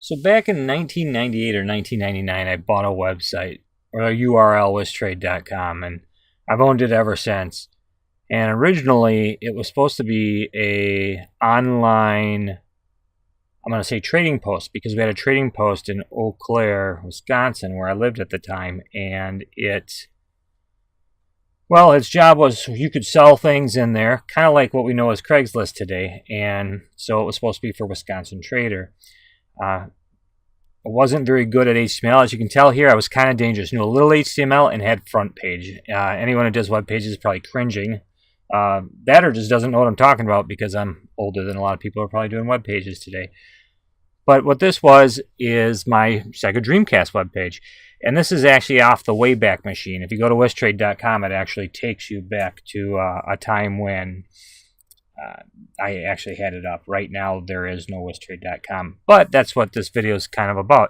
So back in 1998 or 1999, I bought a website, or a URL, wistrade.com, and I've owned it ever since. And originally, it was supposed to be a online, I'm going to say trading post, because we had a trading post in Eau Claire, Wisconsin, where I lived at the time, and its job was you could sell things in there, kind of like what we know as Craigslist today, and so it was supposed to be for Wisconsin Trader. I wasn't very good at HTML. As you can tell here, I was kind of dangerous. Knew a little HTML and had front page. Anyone who does web pages is probably cringing. That or just doesn't know what I'm talking about because I'm older than a lot of people who are probably doing web pages today. But what this is my Sega Dreamcast web page. And this is actually off the Wayback Machine. If you go to wistrade.com, it actually takes you back to a time when I actually had it up. Right now, there is no wistrade.com. But that's what this video is kind of about.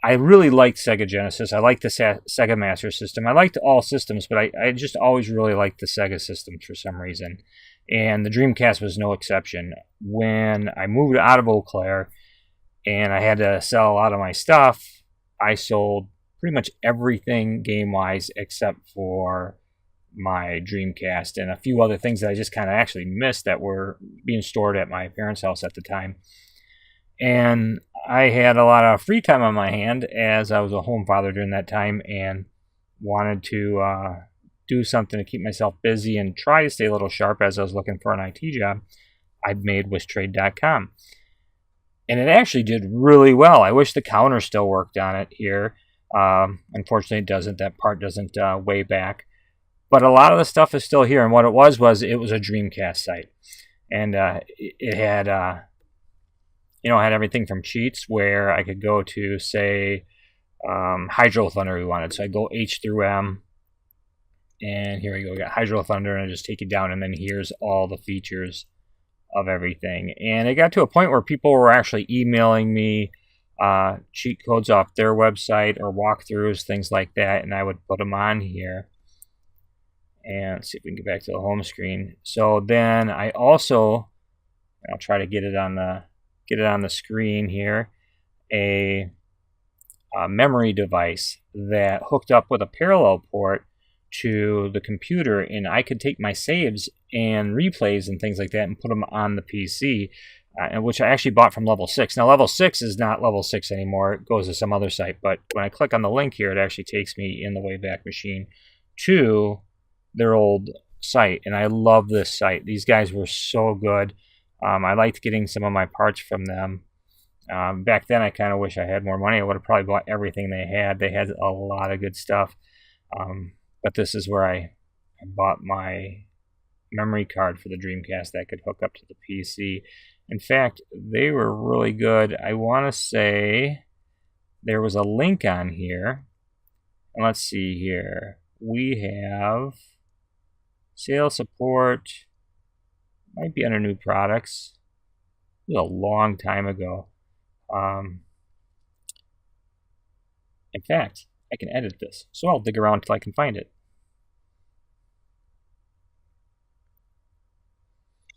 I really liked Sega Genesis. I liked the Sega Master System. I liked all systems, but I just always really liked the Sega system for some reason. And the Dreamcast was no exception. When I moved out of Eau Claire and I had to sell a lot of my stuff, I sold pretty much everything game-wise except for my Dreamcast and a few other things that I just kind of actually missed that were being stored at my parents' house at the time. And I had a lot of free time on my hand as I was a home father during that time and wanted to do something to keep myself busy and try to stay a little sharp as I was looking for an IT job. I made wistrade.com. And it actually did really well. I wish the counter still worked on it here. Unfortunately, it doesn't. That part doesn't way back. But a lot of the stuff is still here. And what it was it was a Dreamcast site. And it had, had everything from cheats where I could go to, say, Hydro Thunder we wanted. So I go H through M. And here we go. We got Hydro Thunder, and I just take it down. And then here's all the features of everything. And it got to a point where people were actually emailing me cheat codes off their website or walkthroughs, things like that, and I would put them on here. And let's see if we can get back to the home screen. So then I also, I'll try to get it on the screen here, a memory device that hooked up with a parallel port to the computer, and I could take my saves and replays and things like that and put them on the PC, which I actually bought from Level 6. Now, Level 6 is not Level 6 anymore. It goes to some other site, but when I click on the link here, it actually takes me in the Wayback Machine to their old site, and I love this site. These guys were so good. I liked getting some of my parts from them. Back then, I kind of wish I had more money. I would have probably bought everything they had. They had a lot of good stuff. But this is where I bought my memory card for the Dreamcast that could hook up to the PC. In fact, they were really good. I want to say there was a link on here. And let's see here. We have sales support. Might be under new products. It was a long time ago. In fact, I can edit this, so I'll dig around until I can find it.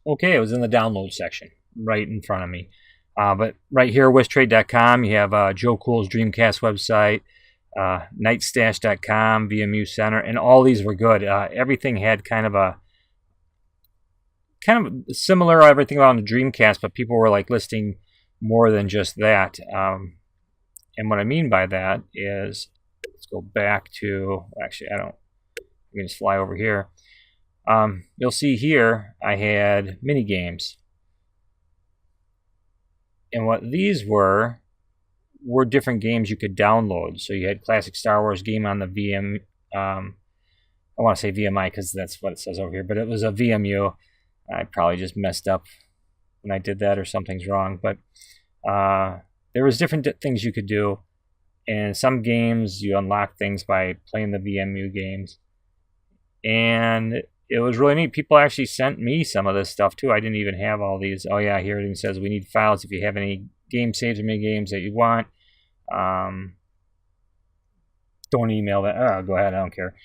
Okay, it was in the download section, right in front of me. But right here, wistrade.com, you have Joe Cool's Dreamcast website, nightstash.com, VMU Center, and all these were good. Everything had kind of similar everything around the Dreamcast, but people were like listing more than just that. And what I mean by that is, let's go back to, actually, I can just fly over here. You'll see here I had mini games, and what these were different games you could download. So you had classic Star Wars game on the VM. I want to say VMI because that's what it says over here, but it was a VMU. I probably just messed up when I did that, or something's wrong. But there was different things you could do. And some games you unlock things by playing the VMU games. And it was really neat. People actually sent me some of this stuff too. I didn't even have all these. Oh yeah, here it says we need files if you have any game saves or mini games that you want. Don't email that. Oh, go ahead, I don't care.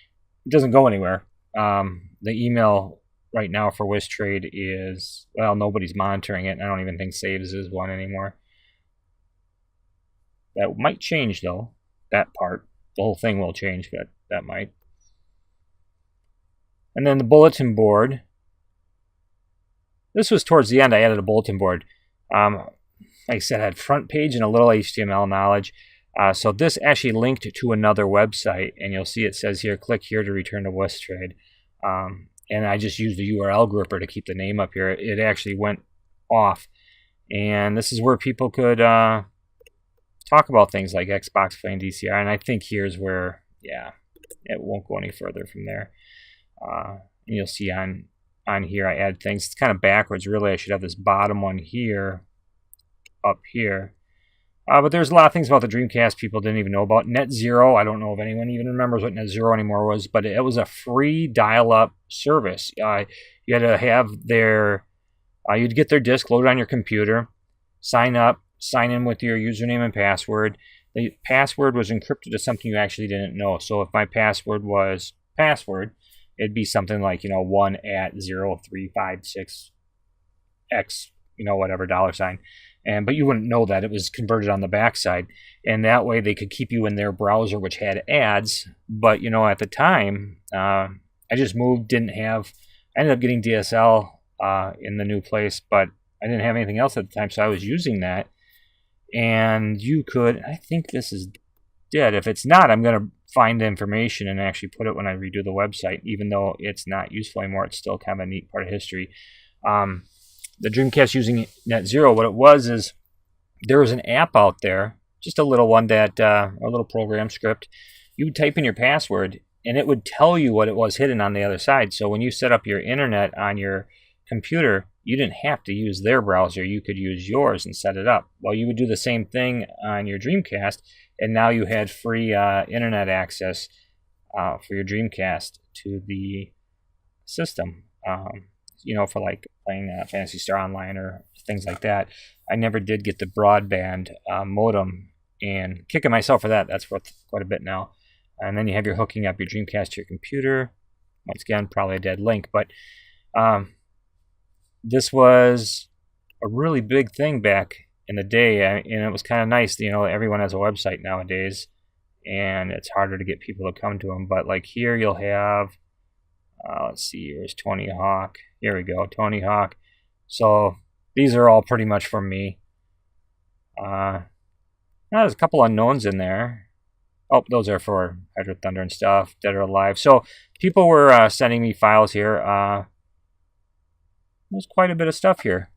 It doesn't go anywhere. The email right now for Wistrade is, well, nobody's monitoring it. I don't even think saves is one anymore. That might change though, that part. The whole thing will change, but that might. And then the bulletin board. This was towards the end. I added a bulletin board. Like I said, I had front page and a little HTML knowledge. So this actually linked to another website, and you'll see it says here, click here to return to Westtrade. And I just used the URL gripper to keep the name up here. It actually went off. And this is where people could talk about things like Xbox playing DCR. And I think here's where, yeah, it won't go any further from there. And you'll see on here I add things. It's kind of backwards, really. I should have this bottom one here, up here. But there's a lot of things about the Dreamcast people didn't even know about. Net Zero, I don't know if anyone even remembers what Net Zero anymore was, but it was a free dial-up service. You had to have their, you'd get their disk loaded on your computer, sign up, sign in with your username and password. The password was encrypted to something you actually didn't know. So if my password was password, it'd be something like, 1@0356X, whatever $. But you wouldn't know that. It was converted on the backside. And that way they could keep you in their browser, which had ads. But, at the time, I just moved, I ended up getting DSL in the new place, but I didn't have anything else at the time, so I was using that. And you could, I think this is dead. If it's not, I'm going to find the information and actually put it when I redo the website. Even though it's not useful anymore, it's still kind of a neat part of history. The Dreamcast using Net Zero, what it was is there was an app out there, just a little one that, a little program script. You would type in your password and it would tell you what it was hidden on the other side. So when you set up your internet on your computer, you didn't have to use their browser. You could use yours and set it up. Well, you would do the same thing on your Dreamcast, and now you had free internet access for your Dreamcast to the system. For like playing Phantasy Star Online or things like that. I never did get the broadband modem, and kicking myself for that. That's worth quite a bit now. And then you have your hooking up your Dreamcast to your computer. Once again, probably a dead link, but this was a really big thing back in the day, and it was kind of nice. Everyone has a website nowadays, and it's harder to get people to come to them. But like here, you'll have. Let's see, here's Tony Hawk. Here we go, Tony Hawk. So these are all pretty much from me. There's a couple unknowns in there. Oh, those are for Hydro Thunder and stuff, Dead or Alive. So people were sending me files here. There's quite a bit of stuff here.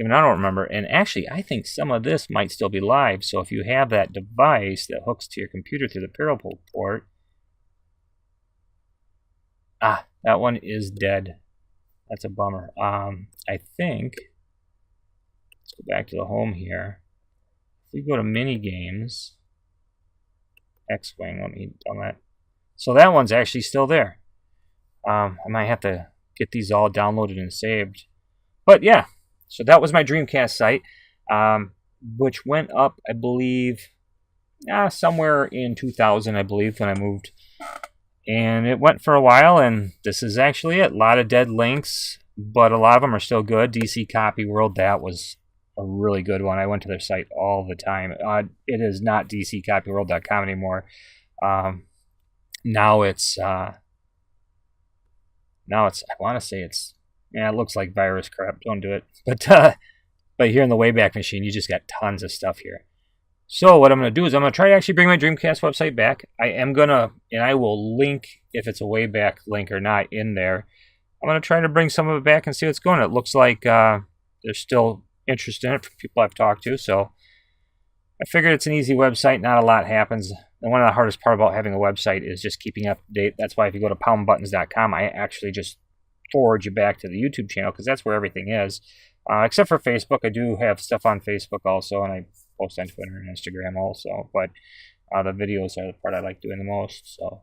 Even I don't remember. And actually, I think some of this might still be live. So if you have that device that hooks to your computer through the Parallel port, that one is dead. That's a bummer. I think, let's go back to the home here. If we go to mini games, X-Wing, let me do that. So that one's actually still there. I might have to get these all downloaded and saved. But yeah, so that was my Dreamcast site, which went up, I believe, somewhere in 2000, I believe, when I moved. And it went for a while, and this is actually it. A lot of dead links, but a lot of them are still good. DC Copy World, that was a really good one. I went to their site all the time. It is not dccopyworld.com anymore. Now it's, I want to say it's, it looks like virus crap. Don't do it. But here in the Wayback Machine, you just got tons of stuff here. So what I'm going to do is I'm going to try to actually bring my Dreamcast website back. And I will link, if it's a Wayback link or not, in there. I'm going to try to bring some of it back and see what's going on. It looks like there's still interest in it from people I've talked to. So I figured it's an easy website. Not a lot happens. And one of the hardest part about having a website is just keeping up to date. That's why if you go to PoundButtons.com, I actually just forward you back to the YouTube channel because that's where everything is. Except for Facebook. I do have stuff on Facebook also, and I post on Twitter and Instagram also, but the videos are the part I like doing the most. So,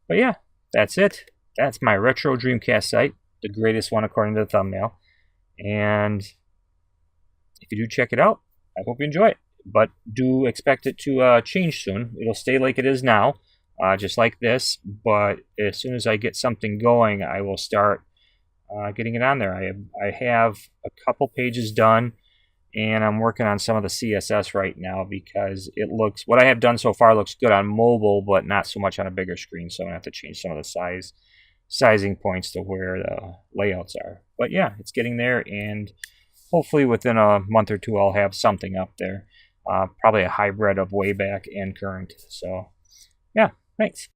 but yeah, that's it. That's my retro Dreamcast site, the greatest one according to the thumbnail. And if you do check it out, I hope you enjoy it. But do expect it to change soon. It'll stay like it is now, just like this. But as soon as I get something going, I will start getting it on there. I have a couple pages done. and I'm working on some of the CSS right now because it looks, what I have done so far looks good on mobile, but not so much on a bigger screen. So I'm gonna have to change some of the sizing points to where the layouts are. But yeah, it's getting there, and hopefully within a month or two I'll have something up there. Probably a hybrid of Wayback and Current. So yeah, thanks.